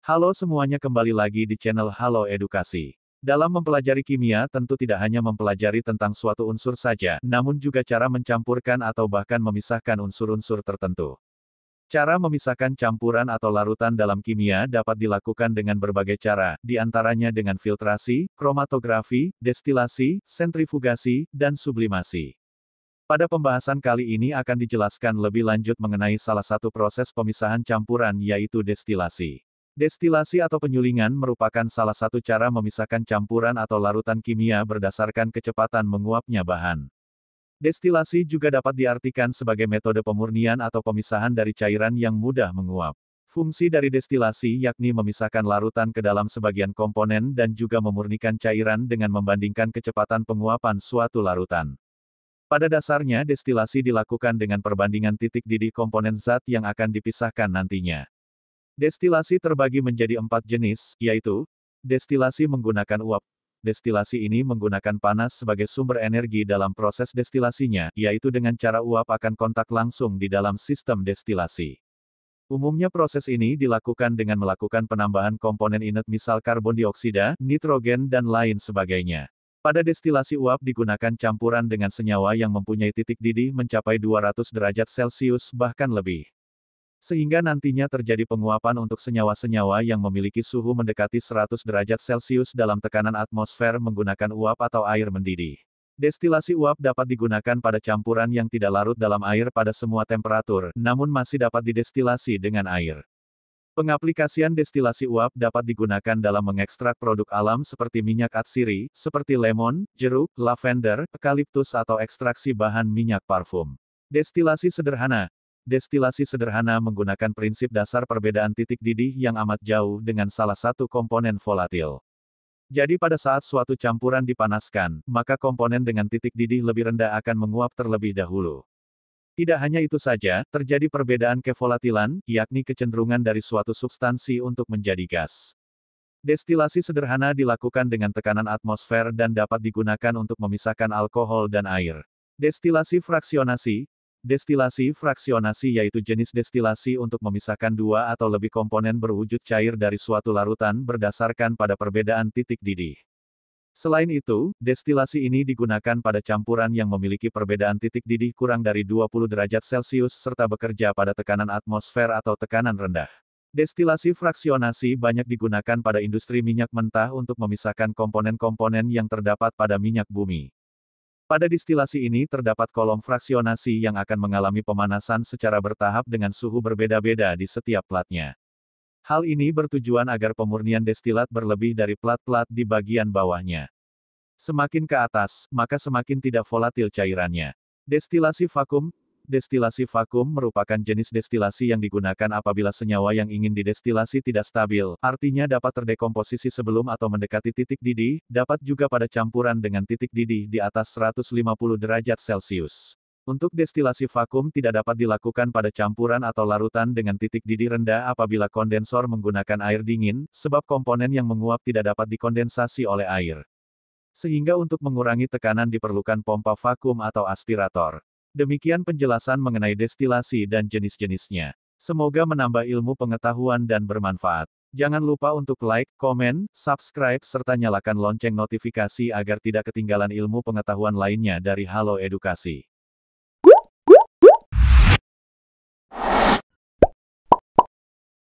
Halo semuanya, kembali lagi di channel Halo Edukasi. Dalam mempelajari kimia tentu tidak hanya mempelajari tentang suatu unsur saja, namun juga cara mencampurkan atau bahkan memisahkan unsur-unsur tertentu. Cara memisahkan campuran atau larutan dalam kimia dapat dilakukan dengan berbagai cara, di antaranya dengan filtrasi, kromatografi, destilasi, sentrifugasi, dan sublimasi. Pada pembahasan kali ini akan dijelaskan lebih lanjut mengenai salah satu proses pemisahan campuran, yaitu destilasi. Destilasi atau penyulingan merupakan salah satu cara memisahkan campuran atau larutan kimia berdasarkan kecepatan menguapnya bahan. Destilasi juga dapat diartikan sebagai metode pemurnian atau pemisahan dari cairan yang mudah menguap. Fungsi dari destilasi yakni memisahkan larutan ke dalam sebagian komponen dan juga memurnikan cairan dengan membandingkan kecepatan penguapan suatu larutan. Pada dasarnya destilasi dilakukan dengan perbandingan titik didih komponen zat yang akan dipisahkan nantinya. Destilasi terbagi menjadi 4 jenis, yaitu destilasi menggunakan uap. Destilasi ini menggunakan panas sebagai sumber energi dalam proses destilasinya, yaitu dengan cara uap akan kontak langsung di dalam sistem destilasi. Umumnya proses ini dilakukan dengan melakukan penambahan komponen inert misal karbon dioksida, nitrogen dan lain sebagainya. Pada destilasi uap digunakan campuran dengan senyawa yang mempunyai titik didih mencapai 200 derajat Celcius bahkan lebih. Sehingga nantinya terjadi penguapan untuk senyawa-senyawa yang memiliki suhu mendekati 100 derajat Celcius dalam tekanan atmosfer menggunakan uap atau air mendidih. Destilasi uap dapat digunakan pada campuran yang tidak larut dalam air pada semua temperatur, namun masih dapat didestilasi dengan air. Pengaplikasian destilasi uap dapat digunakan dalam mengekstrak produk alam seperti minyak atsiri, seperti lemon, jeruk, lavender, eukaliptus atau ekstraksi bahan minyak parfum. Destilasi sederhana. Destilasi sederhana menggunakan prinsip dasar perbedaan titik didih yang amat jauh dengan salah satu komponen volatil. Jadi pada saat suatu campuran dipanaskan, maka komponen dengan titik didih lebih rendah akan menguap terlebih dahulu. Tidak hanya itu saja, terjadi perbedaan kevolatilan, yakni kecenderungan dari suatu substansi untuk menjadi gas. Destilasi sederhana dilakukan dengan tekanan atmosfer dan dapat digunakan untuk memisahkan alkohol dan air. Destilasi fraksionasi. Destilasi fraksionasi yaitu jenis destilasi untuk memisahkan dua atau lebih komponen berwujud cair dari suatu larutan berdasarkan pada perbedaan titik didih. Selain itu, destilasi ini digunakan pada campuran yang memiliki perbedaan titik didih kurang dari 20 derajat Celcius serta bekerja pada tekanan atmosfer atau tekanan rendah. Destilasi fraksionasi banyak digunakan pada industri minyak mentah untuk memisahkan komponen-komponen yang terdapat pada minyak bumi. Pada destilasi ini terdapat kolom fraksionasi yang akan mengalami pemanasan secara bertahap dengan suhu berbeda-beda di setiap platnya. Hal ini bertujuan agar pemurnian destilat berlebih dari plat-plat di bagian bawahnya. Semakin ke atas, maka semakin tidak volatil cairannya. Destilasi vakum. Destilasi vakum merupakan jenis destilasi yang digunakan apabila senyawa yang ingin didestilasi tidak stabil, artinya dapat terdekomposisi sebelum atau mendekati titik didih, dapat juga pada campuran dengan titik didih di atas 150 derajat Celcius. Untuk destilasi vakum tidak dapat dilakukan pada campuran atau larutan dengan titik didih rendah apabila kondensor menggunakan air dingin, sebab komponen yang menguap tidak dapat dikondensasi oleh air. Sehingga untuk mengurangi tekanan diperlukan pompa vakum atau aspirator. Demikian penjelasan mengenai destilasi dan jenis-jenisnya. Semoga menambah ilmu pengetahuan dan bermanfaat. Jangan lupa untuk like, komen, subscribe serta nyalakan lonceng notifikasi agar tidak ketinggalan ilmu pengetahuan lainnya dari Halo Edukasi.